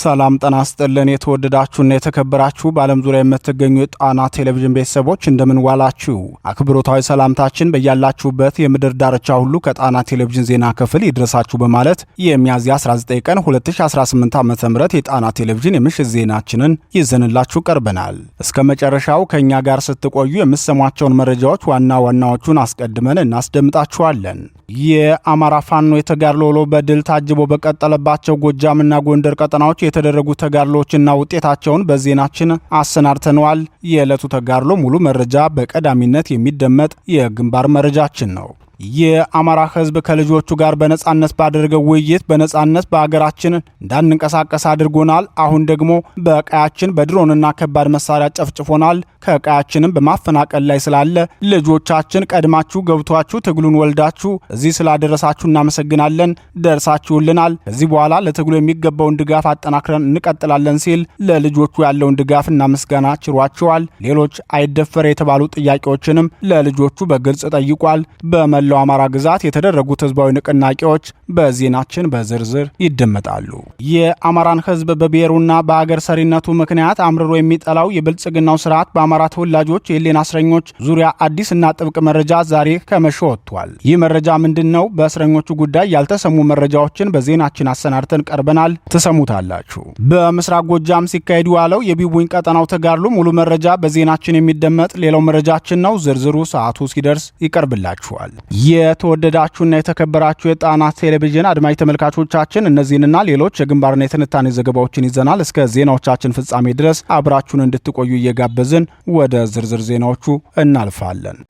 ሰላም ጤና ይስጥልን የተወደዳችሁና የተከበራችሁ በዓለም ዙሪያ የምትገኙ የጣና ቴሌቪዥን ቤተሰቦች እንደምን ዋላችሁ። አክብሮታዊ ሰላምታችን በያላችሁበት የምድር ዳርቻ ሁሉ ከጣና ቴሌቪዥን ዜና ክፍል ይድረሳችሁ በማለት የሚያዝያ 19 ቀን 2018 ዓ.ም የጣና ቴሌቪዥን የምሽት ዜናችንን ይዘንላችሁ ቀርበናል። እስከ መጨረሻው ከኛ ጋር ስትቆዩ የምትሰሟቸውን መረጃዎች ዋና ዋናዎቹን አስቀድመን እናስደምጣችኋለን። የአማራ ፋኖ የተጋድሎ ውሎ በድል ታጅቦ በቀጠለባቸው ጎጃምና ጎንደር ቀጠናዎች የተደረጉ ተጋድሎችና ውጤታቸውን በዜናችን አሰናድተነዋል። የዕለቱ ተጋድሎ ሙሉ መረጃ በቀዳሚነት የሚደመጥ የግንባር መረጃችን ነው። የአማራ ሕዝብ ከልጆቹ ጋር በነጻነት ባደረገው ውይይት በነጻነት በአገራችን እንዳንንቀሳቀስ አድርጎናል። አሁን ደግሞ በቀያችን በድሮንና ከባድ መሳሪያ ጨፍጭፎናል። ከቀያችንም በማፈናቀል ላይ ስላለ ልጆቻችን ቀድማችሁ ገብቷችሁ ትግሉን ወልዳችሁ እዚህ ስላደረሳችሁ እናመሰግናለን። ደርሳችሁልናል። ከዚህ በኋላ ለትግሉ የሚገባውን ድጋፍ አጠናክረን እንቀጥላለን ሲል ለልጆቹ ያለውን ድጋፍና ምስጋና ችሯቸዋል። ሌሎች አይደፈር የተባሉ ጥያቄዎችንም ለልጆቹ በግልጽ ጠይቋል። በመላው አማራ ግዛት የተደረጉት ህዝባዊ ንቅናቄዎች በዜናችን በዝርዝር ይደመጣሉ። የአማራን ህዝብ በብሔሩና በአገር ሰሪነቱ ምክንያት አምርሮ የሚጠላው የብልጽግናው ስርዓት በአማራ ተወላጆች የህሊና እስረኞች ዙሪያ አዲስና ጥብቅ መረጃ ዛሬ ከመሸ ወጥቷል። ይህ መረጃ ምንድነው? በእስረኞቹ ጉዳይ ያልተሰሙ መረጃዎችን በዜናችን አሰናድተን ቀርበናል። ትሰሙታላችሁ። በምስራቅ ጎጃም ሲካሄድ ዋለው የቢቡኝ ቀጠናው ተጋድሎ ሙሉ መረጃ በዜናችን የሚደመጥ ሌላው መረጃችን ነው። ዝርዝሩ ሰዓቱ ሲደርስ ይቀርብላችኋል። የተወደዳችሁና የተከበራችሁ የጣና ቴሌቪዥን አድማጭ ተመልካቾቻችን እነዚህንና ሌሎች የግንባርና የትንታኔ ዘገባዎችን ይዘናል። እስከ ዜናዎቻችን ፍጻሜ ድረስ አብራችሁን እንድትቆዩ እየጋበዝን ወደ ዝርዝር ዜናዎቹ እናልፋለን።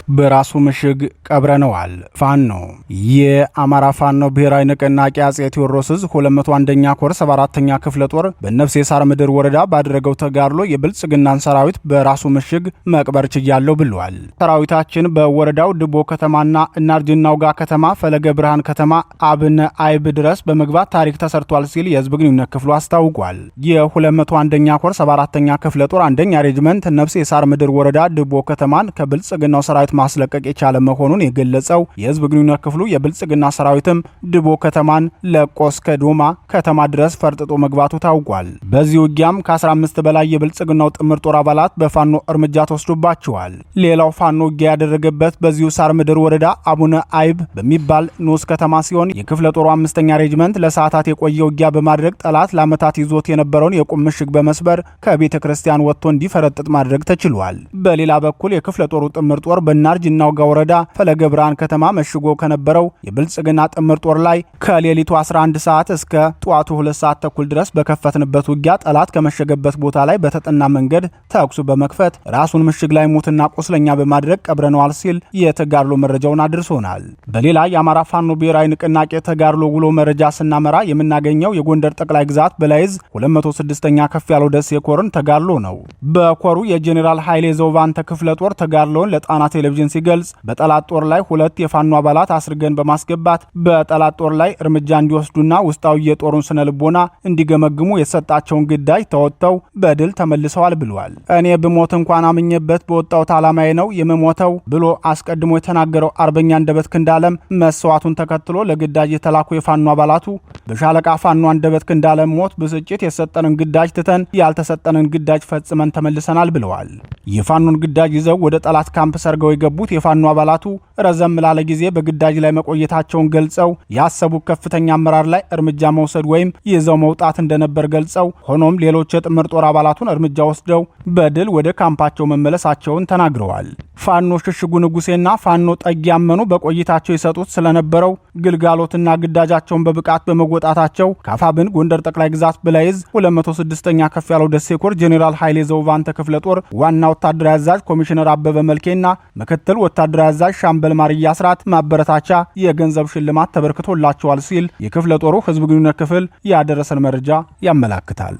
በራሱ ምሽግ ቀብረነዋል። ፋኖ የአማራ ፋኖ ብሔራዊ ንቅናቄ አጼ ቴዎድሮስ 201ኛ ኮር 74ኛ ክፍለ ጦር በነፍሴ ሳር ምድር ወረዳ ባደረገው ተጋድሎ የብልጽግናን ሰራዊት በራሱ ምሽግ መቅበር ችያለሁ ብሏል። ሰራዊታችን በወረዳው ድቦ ከተማና እናርጅናውጋ ከተማ፣ ፈለገ ብርሃን ከተማ፣ አብነ አይብ ድረስ በመግባት ታሪክ ተሰርቷል ሲል የህዝብ ግንኙነት ክፍሉ አስታውቋል። የ201ኛ ኮር 74ኛ ክፍለ ጦር አንደኛ ሬጅመንት ነፍሴ ሳር ምድር ወረዳ ድቦ ከተማን ከብልጽግናው ሰራዊት ማስለቀቅ የቻለ መሆኑን የገለጸው የህዝብ ግንኙነት ክፍሉ የብልጽግና ሰራዊትም ድቦ ከተማን ለቆ እስከ ዶማ ከተማ ድረስ ፈርጥጦ መግባቱ ታውቋል። በዚህ ውጊያም ከ15 በላይ የብልጽግናው ጥምር ጦር አባላት በፋኖ እርምጃ ተወስዶባቸዋል። ሌላው ፋኖ ውጊያ ያደረገበት በዚሁ ሳር ምድር ወረዳ አቡነ አይብ በሚባል ንዑስ ከተማ ሲሆን የክፍለ ጦሩ 5ኛ ሬጅመንት ለሰዓታት የቆየ ውጊያ በማድረግ ጠላት ለዓመታት ይዞት የነበረውን የቁም ምሽግ በመስበር ከቤተ ክርስቲያን ወጥቶ እንዲፈረጥጥ ማድረግ ተችሏል። በሌላ በኩል የክፍለ ጦሩ ጥምር ጦር ናርጅናውጋ ወረዳ ፈለገ ብርሃን ከተማ መሽጎ ከነበረው የብልጽግና ጥምር ጦር ላይ ከሌሊቱ 11 ሰዓት እስከ ጠዋቱ 2 ሰዓት ተኩል ድረስ በከፈትንበት ውጊያ ጠላት ከመሸገበት ቦታ ላይ በተጠና መንገድ ተኩሱ በመክፈት ራሱን ምሽግ ላይ ሞትና ቁስለኛ በማድረግ ቀብረነዋል ሲል የተጋድሎ መረጃውን አድርሶናል። በሌላ የአማራ ፋኖ ብሔራዊ ንቅናቄ ተጋድሎ ውሎ መረጃ ስናመራ የምናገኘው የጎንደር ጠቅላይ ግዛት በላይዝ 206ኛ ከፍ ያለው ደሴ ኮርን ተጋድሎ ነው። በኮሩ የጄኔራል ኃይሌ ዘውባንተ ክፍለ ጦር ተጋድሎን ለጣና ቴሌቪዥን ሲገልጽ በጠላት ጦር ላይ 2 የፋኖ አባላት አስርገን በማስገባት በጠላት ጦር ላይ እርምጃ እንዲወስዱና ውስጣዊ የጦሩን ስነ ልቦና እንዲገመግሙ የሰጣቸውን ግዳጅ ተወጥተው በድል ተመልሰዋል ብሏል። እኔ ብሞት እንኳን አምኜበት በወጣው ዓላማዬ ነው የምሞተው ብሎ አስቀድሞ የተናገረው አርበኛ አንደበት ክንዳለም መስዋዕቱን ተከትሎ ለግዳጅ የተላኩ የፋኖ አባላቱ በሻለቃ ፋኖ አንደበት ክንዳለም ሞት ብስጭት የሰጠንን ግዳጅ ትተን ያልተሰጠንን ግዳጅ ፈጽመን ተመልሰናል ብለዋል። የፋኖን ግዳጅ ይዘው ወደ ጠላት ካምፕ ሰርገው የገቡት የፋኖ አባላቱ ረዘም ላለ ጊዜ በግዳጅ ላይ መቆየታቸውን ገልጸው ያሰቡት ከፍተኛ አመራር ላይ እርምጃ መውሰድ ወይም ይዘው መውጣት እንደነበር ገልጸው ሆኖም ሌሎች የጥምር ጦር አባላቱን እርምጃ ወስደው በድል ወደ ካምፓቸው መመለሳቸውን ተናግረዋል። ፋኖ ሽሽጉ ንጉሴና ፋኖ ጠጊ ያመኑ በቆይታቸው ይሰጡት ስለነበረው ግልጋሎትና ግዳጃቸውን በብቃት በመወጣታቸው ካፋብን ጎንደር ጠቅላይ ግዛት በላይዝ 206ኛ ከፍ ያለው ደሴ ኮር ጄኔራል ኃይሌ ዘውባንተ ክፍለ ጦር ዋና ወታደራዊ አዛዥ ኮሚሽነር አበበ መልኬና ምክትል ወታደራዊ አዛዥ ሻምበል ማርያ አስራት ማበረታቻ የገንዘብ ሽልማት ተበርክቶላቸዋል ሲል የክፍለ ጦሩ ህዝብ ግንኙነት ክፍል ያደረሰን መረጃ ያመላክታል።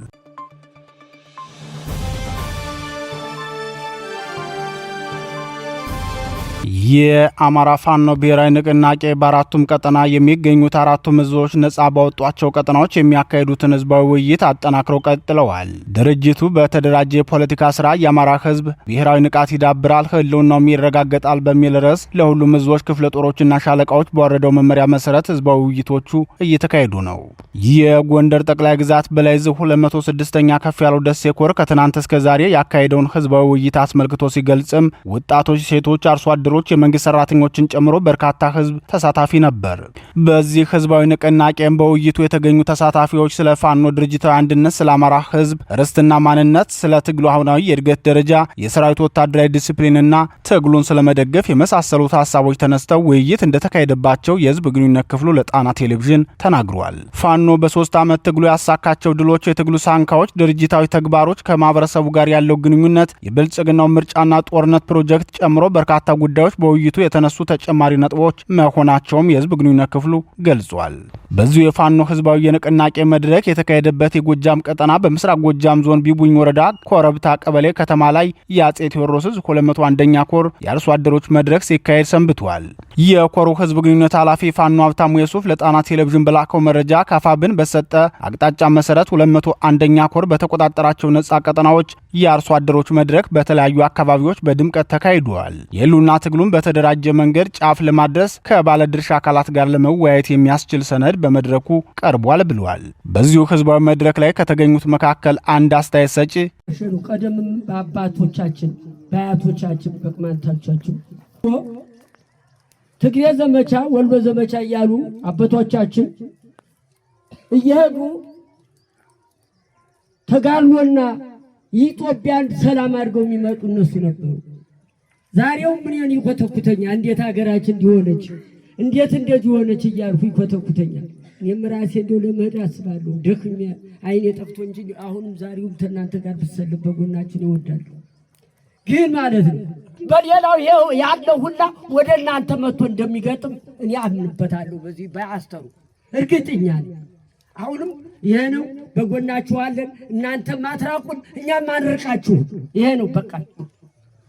የአማራ ፋኖ ብሔራዊ ንቅናቄ በአራቱም ቀጠና የሚገኙት አራቱም እዞች ነጻ ባወጧቸው ቀጠናዎች የሚያካሂዱትን ህዝባዊ ውይይት አጠናክረው ቀጥለዋል። ድርጅቱ በተደራጀ የፖለቲካ ስራ የአማራ ህዝብ ብሔራዊ ንቃት ይዳብራል፣ ህልውናውም ይረጋገጣል በሚል ርዕስ ለሁሉም እዞች፣ ክፍለ ጦሮችና ሻለቃዎች በወረደው መመሪያ መሰረት ህዝባዊ ውይይቶቹ እየተካሄዱ ነው። የጎንደር ጠቅላይ ግዛት በላይ ዕዝ 206ኛ ከፍ ያለው ደሴ ኮር ከትናንት እስከ ዛሬ ያካሄደውን ህዝባዊ ውይይት አስመልክቶ ሲገልጽም ወጣቶች፣ ሴቶች፣ አርሶ አደሮች፣ የመንግስት ሰራተኞችን ጨምሮ በርካታ ህዝብ ተሳታፊ ነበር። በዚህ ህዝባዊ ንቅናቄም በውይይቱ የተገኙ ተሳታፊዎች ስለ ፋኖ ድርጅታዊ አንድነት፣ ስለ አማራ ህዝብ ርስትና ማንነት፣ ስለ ትግሉ አሁናዊ የእድገት ደረጃ፣ የሰራዊት ወታደራዊ ዲሲፕሊንና ትግሉን ስለመደገፍ የመሳሰሉት ሀሳቦች ተነስተው ውይይት እንደተካሄደባቸው የህዝብ ግንኙነት ክፍሉ ለጣና ቴሌቪዥን ተናግሯል። ፋኖ በ3 ዓመት ትግሉ ያሳካቸው ድሎች፣ የትግሉ ሳንካዎች፣ ድርጅታዊ ተግባሮች፣ ከማህበረሰቡ ጋር ያለው ግንኙነት፣ የብልጽግናው ምርጫና ጦርነት ፕሮጀክት ጨምሮ በርካታ ጉዳዮች በውይይቱ የተነሱ ተጨማሪ ነጥቦች መሆናቸውም የህዝብ ግንኙነት ክፍሉ ገልጿል። በዚሁ የፋኖ ህዝባዊ የንቅናቄ መድረክ የተካሄደበት የጎጃም ቀጠና በምስራቅ ጎጃም ዞን ቢቡኝ ወረዳ ኮረብታ ቀበሌ ከተማ ላይ የአጼ ቴዎድሮስ ዕዝ 201ኛ ኮር የአርሶ አደሮች መድረክ ሲካሄድ ሰንብቷል። የኮሩ ህዝብ ግንኙነት ኃላፊ ፋኖ ሀብታሙ የሱፍ ለጣና ቴሌቪዥን በላከው መረጃ ካፋብን በሰጠ አቅጣጫ መሰረት 201ኛ ኮር በተቆጣጠራቸው ነጻ ቀጠናዎች የአርሶ አደሮች መድረክ በተለያዩ አካባቢዎች በድምቀት ተካሂዷል። የህልውና ትግሉን በተደራጀ መንገድ ጫፍ ለማድረስ ከባለድርሻ አካላት ጋር ለመወያየት የሚያስችል ሰነድ በመድረኩ ቀርቧል ብሏል። በዚሁ ህዝባዊ መድረክ ላይ ከተገኙት መካከል አንድ አስተያየት ሰጪ ቀደምም በአባቶቻችን በአያቶቻችን በቅማንቶቻችን ትግሬ ዘመቻ ወልዶ ዘመቻ እያሉ አባቶቻችን እየሄዱ ተጋድሎና ኢትዮጵያን ሰላም አድርገው የሚመጡ እነሱ ነበሩ። ዛሬው ምን ይኮተኩተኛል? እንዴት ሀገራችን እንዲሆነች እንዴት እንደዚህ ሆነች እያልኩ ይኮተኩተኛል። እኔም ራሴ እንደው ለመሄድ አስባለሁ። ደክሜ አይኔ ጠፍቶ እንጂ አሁንም ዛሬውም ተናንተ ጋር ብሰልፍ በጎናችን ይወዳሉ። ግን ማለት ነው በሌላው ያለው ሁላ ወደ እናንተ መጥቶ እንደሚገጥም እኔ አምንበታለሁ። በዚህ ባያስተሩ እርግጠኛ ነኝ። አሁንም ይሄ ነው፣ በጎናችሁ አለን። እናንተ ማትራቁን እኛም አንርቃችሁ። ይሄ ነው በቃ።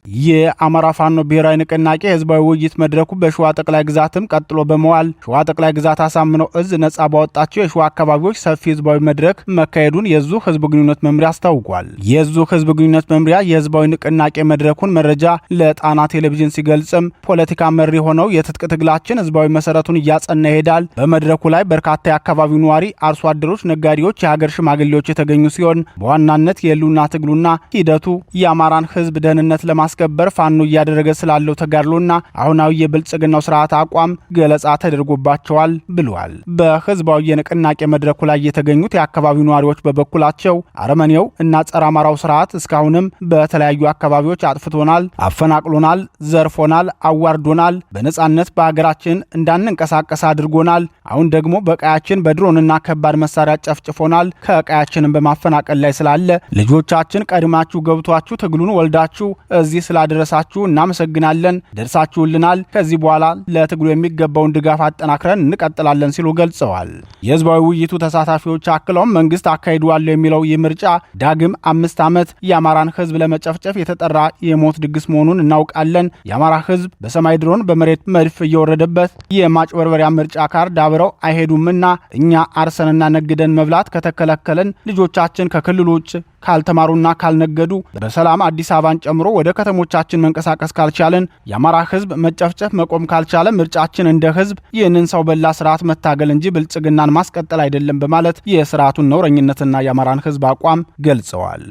የአማራ ፋኖ ብሔራዊ ንቅናቄ ህዝባዊ ውይይት መድረኩ በሸዋ ጠቅላይ ግዛትም ቀጥሎ በመዋል ሸዋ ጠቅላይ ግዛት አሳምነው ዕዝ ነጻ ባወጣቸው የሸዋ አካባቢዎች ሰፊ ህዝባዊ መድረክ መካሄዱን የዙ ህዝብ ግንኙነት መምሪያ አስታውቋል። የዙ ህዝብ ግንኙነት መምሪያ የህዝባዊ ንቅናቄ መድረኩን መረጃ ለጣና ቴሌቪዥን ሲገልጽም ፖለቲካ መሪ ሆነው የትጥቅ ትግላችን ህዝባዊ መሰረቱን እያጸና ይሄዳል። በመድረኩ ላይ በርካታ የአካባቢው ነዋሪ፣ አርሶ አደሮች፣ ነጋዴዎች፣ የሀገር ሽማግሌዎች የተገኙ ሲሆን በዋናነት የህልውና ትግሉና ሂደቱ የአማራን ህዝብ ደህንነት ለማስከበር ፋኖ እያደረገ ስላለው ተጋድሎና አሁናዊ የብልጽግናው ስርዓት አቋም ገለጻ ተደርጎባቸዋል ብሏል። በህዝባዊ የንቅናቄ መድረኩ ላይ የተገኙት የአካባቢው ነዋሪዎች በበኩላቸው አረመኔው እና ጸረ አማራው ስርዓት እስካሁንም በተለያዩ አካባቢዎች አጥፍቶናል፣ አፈናቅሎናል፣ ዘርፎናል፣ አዋርዶናል፣ በነጻነት በሀገራችን እንዳንንቀሳቀስ አድርጎናል። አሁን ደግሞ በቀያችን በድሮንና ከባድ መሳሪያ ጨፍጭፎናል። ከቀያችንን በማፈናቀል ላይ ስላለ ልጆቻችን ቀድማችሁ ገብቷችሁ ትግሉን ወልዳችሁ እዚህ ስላደረሳችሁ እናመሰግናለን። ደርሳችሁልናል። ከዚህ በኋላ ለትግሉ የሚገባውን ድጋፍ አጠናክረን እንቀጥላለን ሲሉ ገልጸዋል። የህዝባዊ ውይይቱ ተሳታፊዎች አክለውም መንግስት አካሂዷል የሚለው ይህ ምርጫ ዳግም 5 ዓመት የአማራን ህዝብ ለመጨፍጨፍ የተጠራ የሞት ድግስ መሆኑን እናውቃለን። የአማራ ህዝብ በሰማይ ድሮን በመሬት መድፍ እየወረደበት የማጭበርበሪያ ምርጫ ካርድ አብረው አይሄዱምና እኛ አርሰንና ነግደን መብላት ከተከለከለን ልጆቻችን ከክልሉ ውጭ ካልተማሩና ካልነገዱ በሰላም አዲስ አበባን ጨምሮ ወደ ከተሞቻችን መንቀሳቀስ ካልቻለን የአማራ ህዝብ መጨፍጨፍ መቆም ካልቻለ ምርጫችን እንደ ህዝብ ይህንን ሰው በላ ስርዓት መታገል እንጂ ብልጽግናን ማስቀጠል አይደለም በማለት የስርዓቱን ነውረኝነትና የአማራን ህዝብ አቋም ገልጸዋል።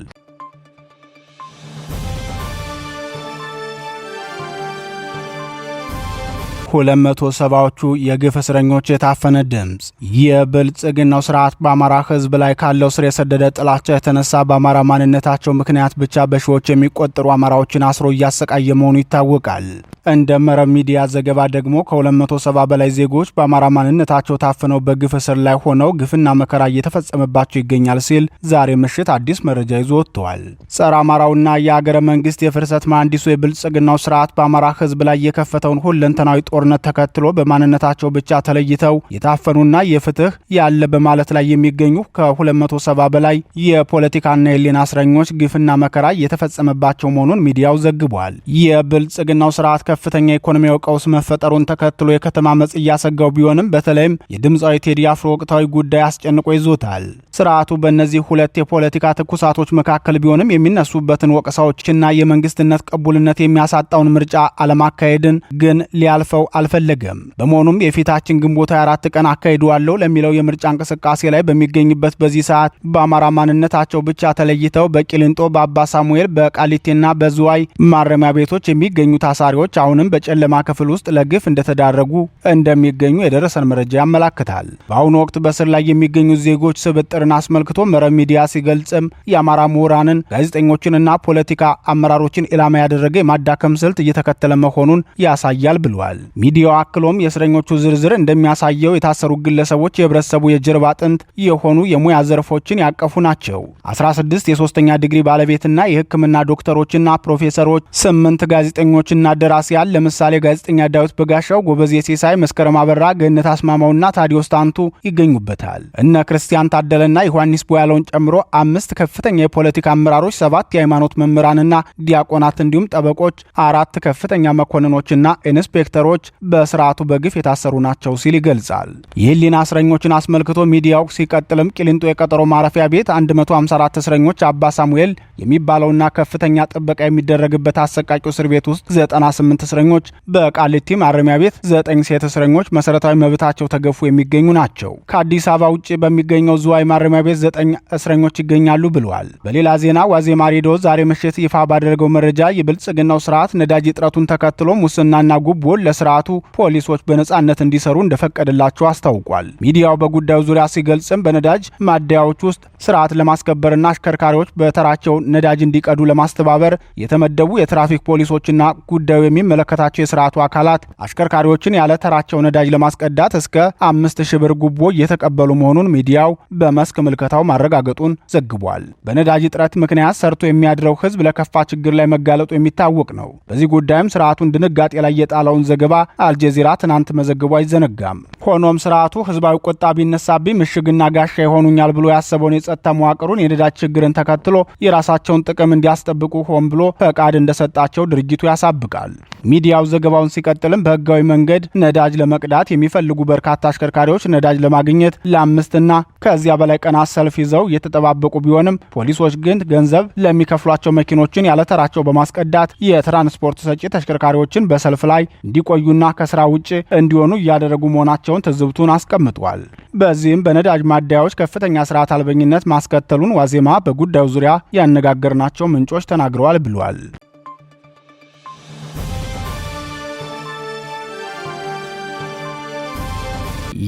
270ዎቹ የግፍ እስረኞች የታፈነ ድምፅ። የብልጽግናው ስርዓት በአማራ ህዝብ ላይ ካለው ስር የሰደደ ጥላቻ የተነሳ በአማራ ማንነታቸው ምክንያት ብቻ በሺዎች የሚቆጠሩ አማራዎችን አስሮ እያሰቃየ መሆኑ ይታወቃል። እንደ መረብ ሚዲያ ዘገባ ደግሞ ከ270 በላይ ዜጎች በአማራ ማንነታቸው ታፍነው በግፍ እስር ላይ ሆነው ግፍና መከራ እየተፈጸመባቸው ይገኛል ሲል ዛሬ ምሽት አዲስ መረጃ ይዞ ወጥቷል። ጸረ አማራውና የአገረ መንግስት የፍርሰት መሐንዲሱ የብልጽግናው ስርዓት በአማራ ህዝብ ላይ የከፈተውን ሁለንተናዊ ጦር ጦርነት ተከትሎ በማንነታቸው ብቻ ተለይተው የታፈኑና የፍትህ ያለ በማለት ላይ የሚገኙ ከ270 በላይ የፖለቲካና የህሊና እስረኞች ግፍና መከራ የተፈጸመባቸው መሆኑን ሚዲያው ዘግቧል። የብልጽግናው ስርዓት ከፍተኛ ኢኮኖሚያዊ ቀውስ መፈጠሩን ተከትሎ የከተማ አመጽ እያሰጋው ቢሆንም በተለይም የድምፃዊ ቴዲ አፍሮ ወቅታዊ ጉዳይ አስጨንቆ ይዞታል። ስርዓቱ በእነዚህ ሁለት የፖለቲካ ትኩሳቶች መካከል ቢሆንም የሚነሱበትን ወቀሳዎችና የመንግስትነት ቅቡልነት የሚያሳጣውን ምርጫ አለማካሄድን ግን ሊያልፈው አልፈለገም። በመሆኑም የፊታችን ግንቦት 24 ቀን አካሂደዋለሁ ለሚለው የምርጫ እንቅስቃሴ ላይ በሚገኝበት በዚህ ሰዓት በአማራ ማንነታቸው ብቻ ተለይተው በቂሊንጦ፣ በአባ ሳሙኤል፣ በቃሊቴና በዝዋይ ማረሚያ ቤቶች የሚገኙ ታሳሪዎች አሁንም በጨለማ ክፍል ውስጥ ለግፍ እንደተዳረጉ እንደሚገኙ የደረሰን መረጃ ያመላክታል። በአሁኑ ወቅት በስር ላይ የሚገኙ ዜጎች ስብጥርን አስመልክቶ መረብ ሚዲያ ሲገልጽም የአማራ ምሁራንን፣ ጋዜጠኞችንና ፖለቲካ አመራሮችን ኢላማ ያደረገ የማዳከም ስልት እየተከተለ መሆኑን ያሳያል ብሏል። ሚዲያው አክሎም የእስረኞቹ ዝርዝር እንደሚያሳየው የታሰሩ ግለሰቦች የህብረተሰቡ የጀርባ አጥንት የሆኑ የሙያ ዘርፎችን ያቀፉ ናቸው። 16 የሶስተኛ ዲግሪ ባለቤትና የሕክምና ዶክተሮችና ፕሮፌሰሮች፣ 8 ጋዜጠኞችና ደራሲያን ለምሳሌ ጋዜጠኛ ዳዊት በጋሻው፣ ጎበዜ ሲሳይ፣ መስከረም አበራ፣ ገነት አስማማውና ታዲዮስ ታንቱ ይገኙበታል። እነ ክርስቲያን ታደለና ዮሐንስ ቦያለውን ጨምሮ 5 ከፍተኛ የፖለቲካ አመራሮች፣ 7 የሃይማኖት መምህራንና ዲያቆናት እንዲሁም ጠበቆች፣ 4 ከፍተኛ መኮንኖችና ኢንስፔክተሮች በስርዓቱ በግፍ የታሰሩ ናቸው ሲል ይገልጻል። የህሊና እስረኞችን አስመልክቶ ሚዲያው ሲቀጥልም ቂሊንጦ የቀጠሮ ማረፊያ ቤት 154 እስረኞች፣ አባ ሳሙኤል የሚባለውና ከፍተኛ ጥበቃ የሚደረግበት አሰቃቂው እስር ቤት ውስጥ 98 እስረኞች፣ በቃሊቲ ማረሚያ ቤት 9 ሴት እስረኞች መሰረታዊ መብታቸው ተገፉ የሚገኙ ናቸው። ከአዲስ አበባ ውጭ በሚገኘው ዝዋይ ማረሚያ ቤት 9 እስረኞች ይገኛሉ ብለዋል። በሌላ ዜና ዋዜማ ሬዲዮ ዛሬ ምሽት ይፋ ባደረገው መረጃ የብልጽግናው ስርዓት ነዳጅ እጥረቱን ተከትሎ ሙስናና ጉቦን ለስርዓቱ ፖሊሶች በነጻነት እንዲሰሩ እንደፈቀደላቸው አስታውቋል። ሚዲያው በጉዳዩ ዙሪያ ሲገልጽም በነዳጅ ማደያዎች ውስጥ ስርዓት ለማስከበርና አሽከርካሪዎች በተራቸው ነዳጅ እንዲቀዱ ለማስተባበር የተመደቡ የትራፊክ ፖሊሶችና ጉዳዩ የሚመለከታቸው የስርዓቱ አካላት አሽከርካሪዎችን ያለ ተራቸው ነዳጅ ለማስቀዳት እስከ 5000 ብር ጉቦ እየተቀበሉ መሆኑን ሚዲያው በመስክ ምልከታው ማረጋገጡን ዘግቧል። በነዳጅ እጥረት ምክንያት ሰርቶ የሚያድረው ህዝብ ለከፋ ችግር ላይ መጋለጡ የሚታወቅ ነው። በዚህ ጉዳይም ስርዓቱን ድንጋጤ ላይ የጣለውን ዘገባ አልጀዚራ ትናንት መዘገቡ አይዘነጋም። ሆኖም ስርዓቱ ህዝባዊ ቁጣ ቢነሳብኝ ምሽግና ጋሻ ይሆኑኛል ብሎ ያሰበውን የጸጥታ መዋቅሩን የነዳጅ ችግርን ተከትሎ የራሳቸውን ጥቅም እንዲያስጠብቁ ሆን ብሎ ፈቃድ እንደሰጣቸው ድርጅቱ ያሳብቃል። ሚዲያው ዘገባውን ሲቀጥልም በህጋዊ መንገድ ነዳጅ ለመቅዳት የሚፈልጉ በርካታ አሽከርካሪዎች ነዳጅ ለማግኘት ለአምስትና ከዚያ በላይ ቀናት ሰልፍ ይዘው እየተጠባበቁ ቢሆንም ፖሊሶች ግን ገንዘብ ለሚከፍሏቸው መኪኖችን ያለተራቸው በማስቀዳት የትራንስፖርት ሰጪ ተሽከርካሪዎችን በሰልፍ ላይ እንዲቆዩና ከስራ ውጭ እንዲሆኑ እያደረጉ መሆናቸውን ትዝብቱን አስቀምጧል። በዚህም በነዳጅ ማደያዎች ከፍተኛ ስርዓት አልበኝነት ማስከተሉን ዋዜማ በጉዳዩ ዙሪያ ያነጋገርናቸው ምንጮች ተናግረዋል ብሏል።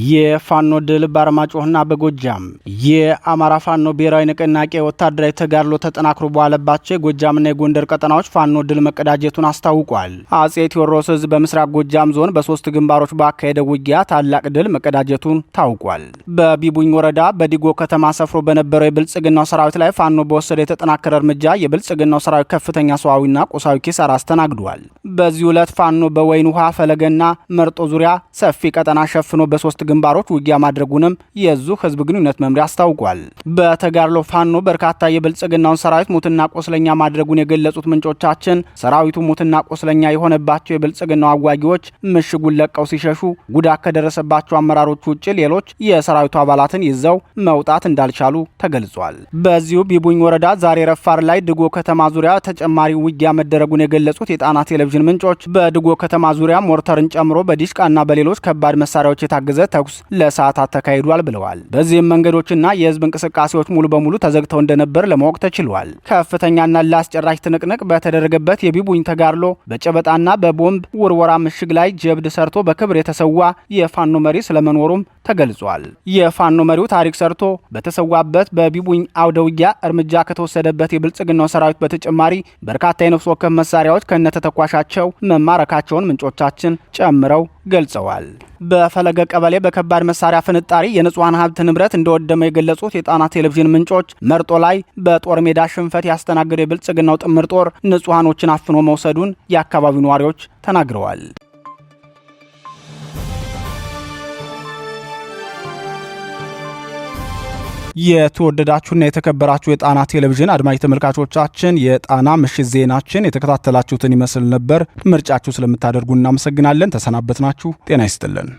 የፋኖ ድል በአርማጭሆና በጎጃም። የአማራ ፋኖ ብሔራዊ ንቅናቄ ወታደራዊ ተጋድሎ ተጠናክሮ በዋለባቸው የጎጃምና የጎንደር ቀጠናዎች ፋኖ ድል መቀዳጀቱን አስታውቋል። አጼ ቴዎድሮስ ዕዝ በምስራቅ ጎጃም ዞን በ3 ግንባሮች ባካሄደው ውጊያ ታላቅ ድል መቀዳጀቱን ታውቋል። በቢቡኝ ወረዳ በዲጎ ከተማ ሰፍሮ በነበረው የብልጽግናው ሰራዊት ላይ ፋኖ በወሰደ የተጠናከረ እርምጃ የብልጽግናው ሰራዊት ከፍተኛ ሰዋዊና ቁሳዊ ኪሳራ አስተናግዷል። በዚህ ዕለት ፋኖ በወይን ውሃ ፈለገና መርጦ ዙሪያ ሰፊ ቀጠና ሸፍኖ በ3 ግንባሮች ውጊያ ማድረጉንም የዙ ህዝብ ግንኙነት መምሪያ አስታውቋል። በተጋድሎ ፋኖ በርካታ የብልጽግናውን ሰራዊት ሙትና ቆስለኛ ማድረጉን የገለጹት ምንጮቻችን ሰራዊቱ ሙትና ቆስለኛ የሆነባቸው የብልጽግናው አዋጊዎች ምሽጉን ለቀው ሲሸሹ ጉዳት ከደረሰባቸው አመራሮች ውጭ ሌሎች የሰራዊቱ አባላትን ይዘው መውጣት እንዳልቻሉ ተገልጿል። በዚሁ ቢቡኝ ወረዳ ዛሬ ረፋር ላይ ድጎ ከተማ ዙሪያ ተጨማሪ ውጊያ መደረጉን የገለጹት የጣና ቴሌቪዥን ምንጮች በድጎ ከተማ ዙሪያ ሞርተርን ጨምሮ በዲሽቃና በሌሎች ከባድ መሳሪያዎች የታገዘ ተኩስ ለሰዓታት ተካሂዷል ብለዋል። በዚህም መንገዶችና የህዝብ እንቅስቃሴዎች ሙሉ በሙሉ ተዘግተው እንደነበር ለማወቅ ተችሏል። ከፍተኛና ለአስጨራሽ ትንቅንቅ በተደረገበት የቢቡኝ ተጋድሎ በጨበጣና በቦምብ ውርወራ ምሽግ ላይ ጀብድ ሰርቶ በክብር የተሰዋ የፋኖ መሪ ስለመኖሩም ተገልጿል። የፋኖ መሪው ታሪክ ሰርቶ በተሰዋበት በቢቡኝ አውደ ውጊያ እርምጃ ከተወሰደበት የብልጽግናው ሰራዊት በተጨማሪ በርካታ የነፍስ ወከፍ መሳሪያዎች ከነተተኳሻቸው መማረካቸውን ምንጮቻችን ጨምረው ገልጸዋል። በፈለገ ቀበሌ በከባድ መሳሪያ ፍንጣሪ የንጹሃን ሀብት ንብረት እንደወደመ የገለጹት የጣና ቴሌቪዥን ምንጮች መርጦ ላይ በጦር ሜዳ ሽንፈት ያስተናገደው የብልጽግናው ጥምር ጦር ንጹሃኖችን አፍኖ መውሰዱን የአካባቢው ነዋሪዎች ተናግረዋል። የተወደዳችሁና የተከበራችሁ የጣና ቴሌቪዥን አድማጭ ተመልካቾቻችን የጣና ምሽት ዜናችን የተከታተላችሁትን ይመስል ነበር። ምርጫችሁ ስለምታደርጉ እናመሰግናለን። ተሰናበትናችሁ። ጤና ይስጥልን።